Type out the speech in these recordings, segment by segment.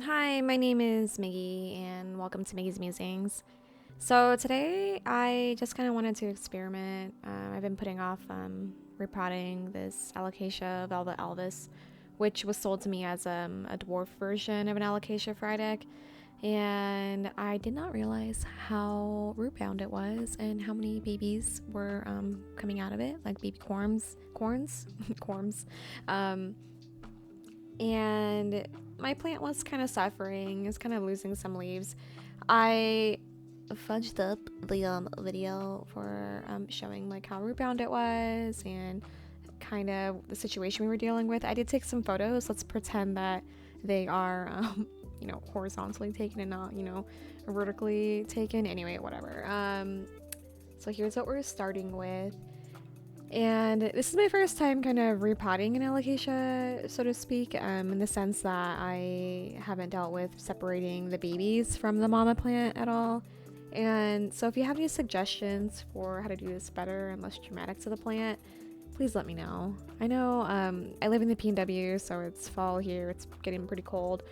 Hi, my name is Miggy, and welcome to Miggy's Musings. So today I just kind of wanted to experiment. I've been putting off repotting this Alocasia Velvet Elvis, which was sold to me as a dwarf version of an Alocasia Frydek, and I did not realize how root bound it was and how many babies were coming out of it, like baby corns, corms. Um, and my plant was kind of suffering. It's kind of losing some leaves. I fudged up the video for showing like how root bound it was and kind of the situation we were dealing with. I did take some photos. Let's pretend that they are horizontally taken and not vertically taken. Anyway, whatever. So here's what we're starting with. And this is my first time kind of repotting an alocasia, so to speak, in the sense that I haven't dealt with separating the babies from the mama plant at all. And so if you have any suggestions for how to do this better and less traumatic to the plant, please let me know. I know I live in the PNW, so it's fall here, it's getting pretty cold.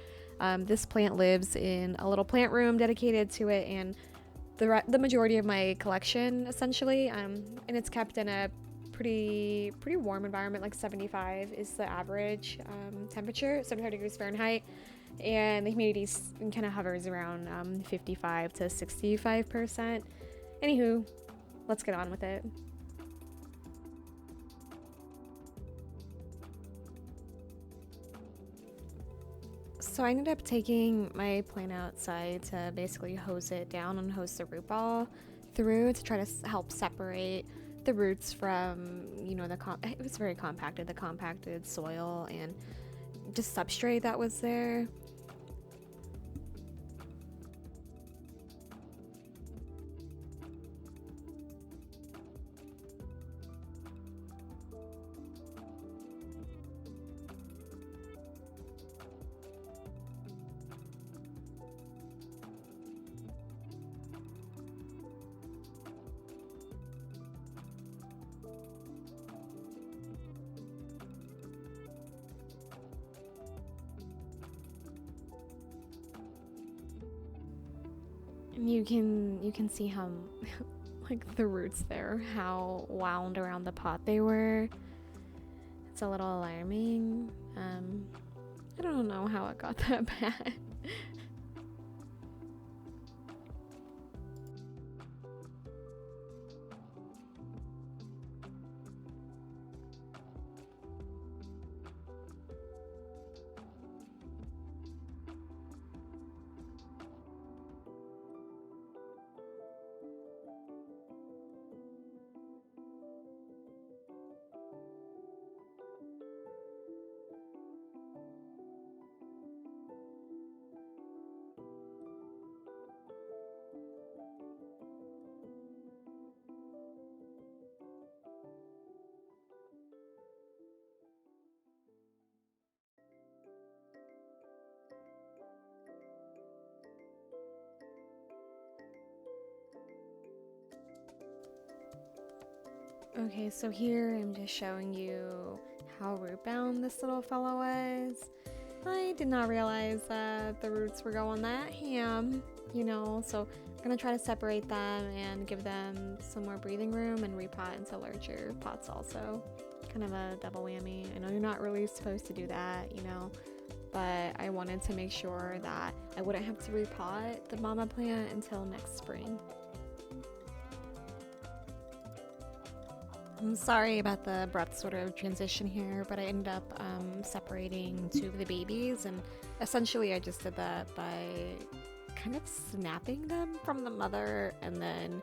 This plant lives in a little plant room dedicated to it, and the majority of my collection, essentially, and it's kept in a pretty warm environment. Like 75 is the average temperature, 75 degrees Fahrenheit, and the humidity kind of hovers around 55 to 65%. Anywho, let's get on with it. So I ended up taking my plant outside to basically hose it down and hose the root ball through to try to help separate the roots from, it was very compacted, the compacted soil and just substrate that was there. And you can see how like the roots there, how wound around the pot they were. It's a little alarming. I don't know how it got that bad. Okay, so here I'm just showing you how root bound this little fellow was. I did not realize that the roots were going that ham, so I'm gonna try to separate them and give them some more breathing room and repot into larger pots also. Kind of a double whammy. I know you're not really supposed to do that, but I wanted to make sure that I wouldn't have to repot the mama plant until next spring. I'm sorry about the abrupt sort of transition here, but I ended up separating two of the babies, and essentially I just did that by kind of snapping them from the mother and then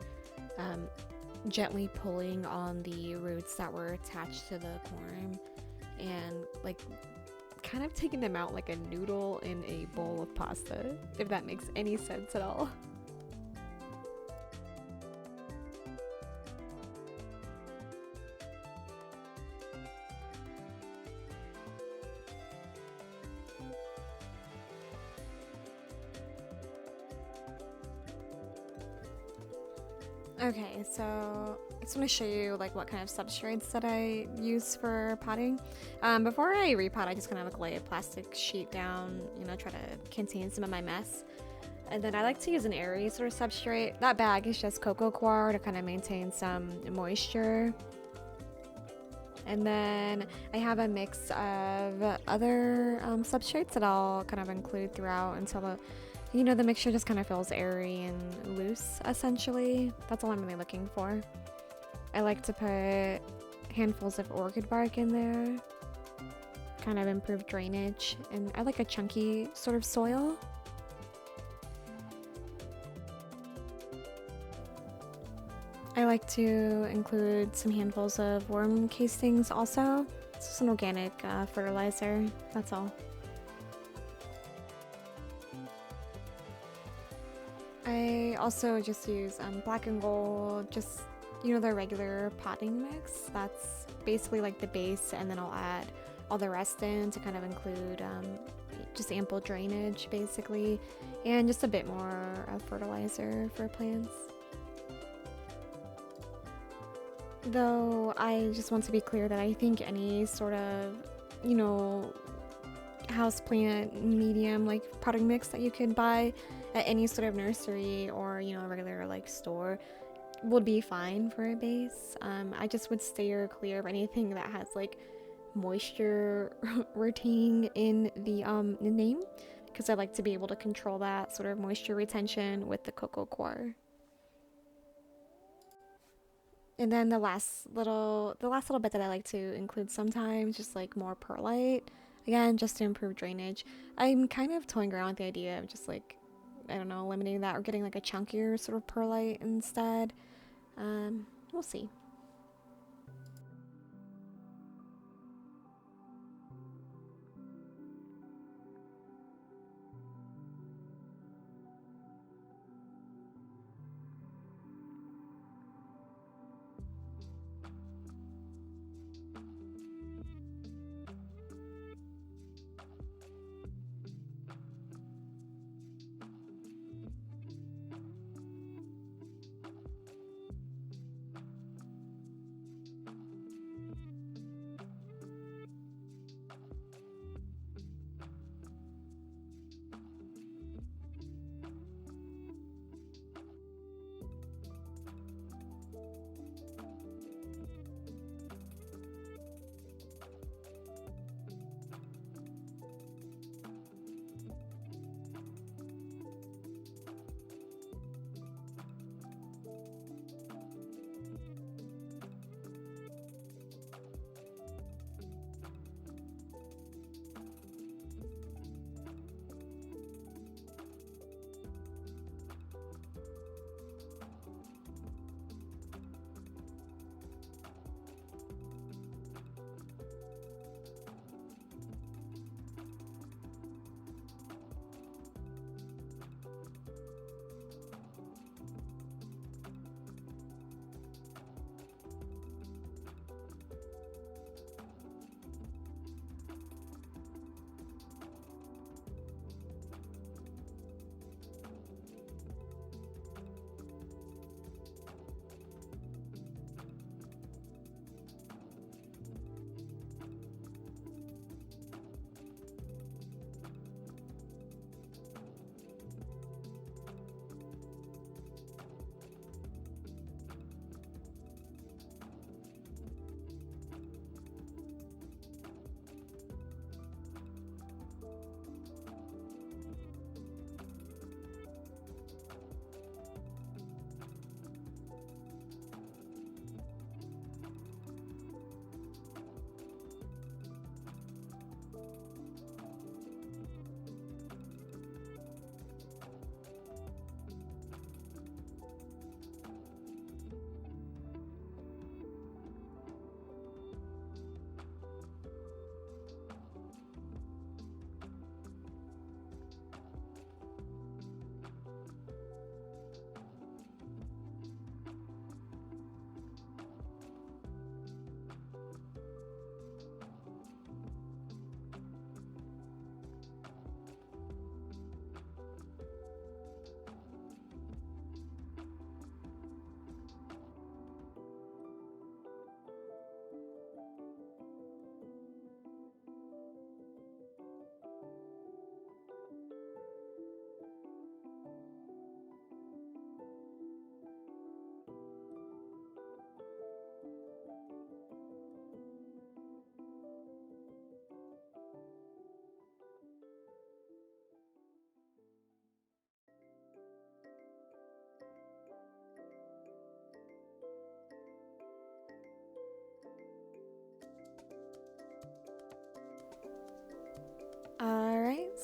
gently pulling on the roots that were attached to the corm and like kind of taking them out like a noodle in a bowl of pasta, if that makes any sense at all. Okay, so I just want to show you like what kind of substrates that I use for potting. Before I repot, I just kind of like lay a plastic sheet down, you know, try to contain some of my mess. And then I like to use an airy sort of substrate. That bag is just cocoa coir to kind of maintain some moisture. And then I have a mix of other substrates that I'll kind of include throughout until the mixture just kind of feels airy and loose, essentially. That's all I'm really looking for. I like to put handfuls of orchid bark in there, kind of improve drainage, and I like a chunky sort of soil. I like to include some handfuls of worm castings also. It's just an organic fertilizer, that's all. I also just use black and gold, just, the regular potting mix. That's basically like the base, and then I'll add all the rest in to kind of include just ample drainage basically, and just a bit more fertilizer for plants. Though I just want to be clear that I think any sort of, houseplant medium like potting mix that you can buy at any sort of nursery or, a regular like store would be fine for a base. I just would steer clear of anything that has like moisture retaining in the name, because I like to be able to control that sort of moisture retention with the cocoa coir. And then the last little bit that I like to include sometimes, just like more perlite, again, just to improve drainage. I'm kind of toying around with the idea of just like, I don't know, eliminating that or getting like a chunkier sort of perlite instead. We'll see.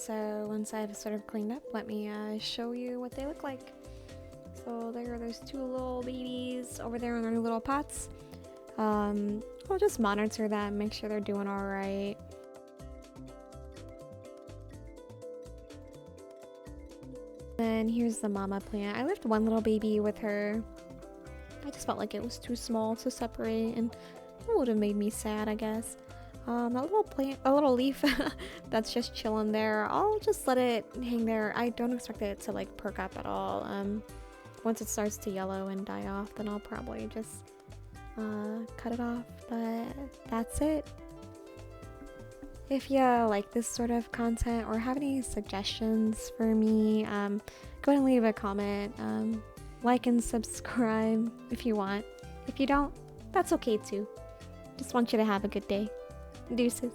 So once I've sort of cleaned up, let me show you what they look like. So there are those two little babies over there in their little pots. I'll just monitor them, make sure they're doing all right. Then here's the mama plant. I left one little baby with her. I just felt like it was too small to separate, and it would have made me sad, I guess. A little plant, a little leaf that's just chilling there. I'll just let it hang there. I don't expect it to like perk up at all. Once it starts to yellow and die off, then I'll probably just cut it off. But that's it. If you like this sort of content or have any suggestions for me, go ahead and leave a comment. Like and subscribe if you want. If you don't, that's okay too. Just want you to have a good day. Deuces.